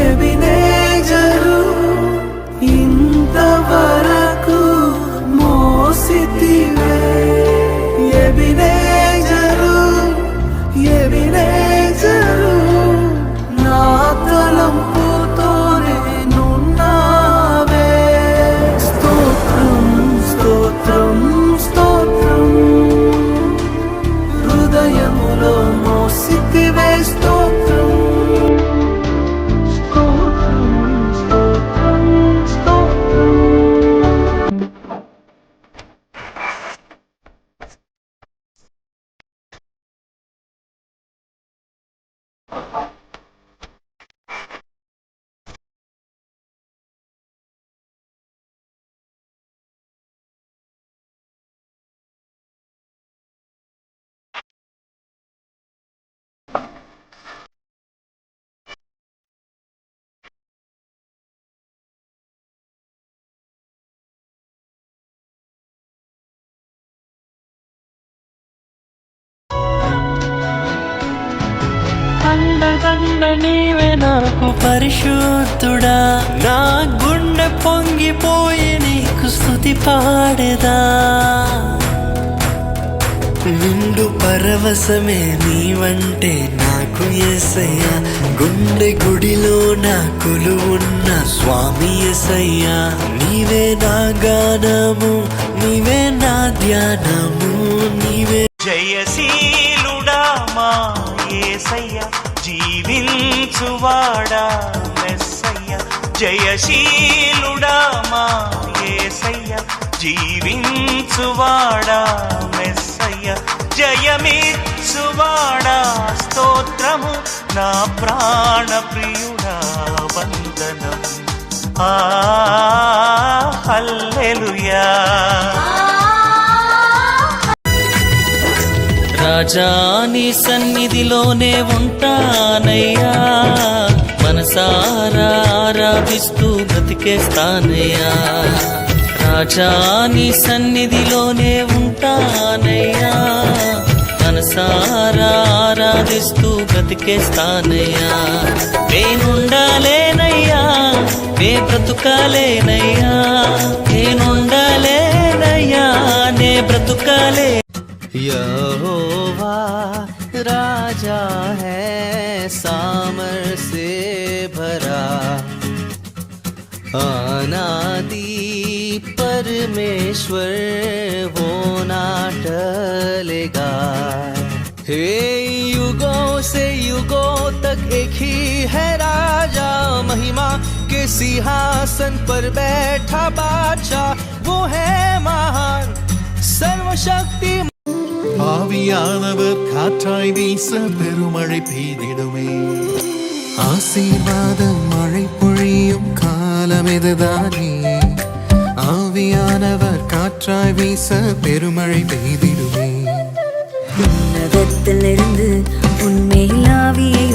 Ebenezer ఇంతవరకు మోసితివే Ebenezer Ebenezer నా తలంపుతోనే నున్నావే స్తోత్రం స్తోత్రం స్తోత్రం హృదయములో మోసితివే స్తోత్రం అండదండ నీవే నాకు పరిశుద్ధుడా నా గుండె పొంగిపోయి నీకు స్తుతి పాడేదా నిండు పరవశమే నీవంటే నాకు యేసయ్యా గుండె గుడిలో నా కొలువున్న స్వామి యేసయ్యా నీవే నా గానము నీవే నా ధ్యానము నీవే జయశీలుడా మా యేసయ్య జీవించువాడా మెస్సయ్య జయశీలుడా మా యేసయ్య జీవించువాడా మెస్సయ్య జయమిచ్చువాడా స్తోత్రము నా ప్రాణ ప్రియుడా వందనం హల్లెలూయా రాజా నీ సన్నిధిలోనే ఉంటానయ్యా మనసారా ఆరాధిస్తూ బ్రతికేస్తానయ్యా రాజా నీ సన్నిధిలోనే ఉంటానయ్యా మనసారా ఆరాధిస్తూ బ్రతికేస్తానయ్యా నేనుండాలేనయ్యా నే బ్రతుకాలేనయ్యా నేనుండాలేనయ్యా నే బ్రతుకాలే यहोवा राजा है सामर से भरा अनादि परमेश्वर वो ना टलेगा हे युगों से युगों तक एक ही है राजा महिमा के सिंहासन पर बैठा बादशाह वो है महान सर्वशक्ति ஆவியானவர் காற்றாய் வீச பெருமழை பெய்திடுமே ஆசீர்வாதம் மழை பொழியும் காலம் இதுதானே ஆவியானவர் காற்றாய் வீச பெருமழை பெய்திடுமே உன்னதத்திலிருந்து உன்மேல் ஆவியை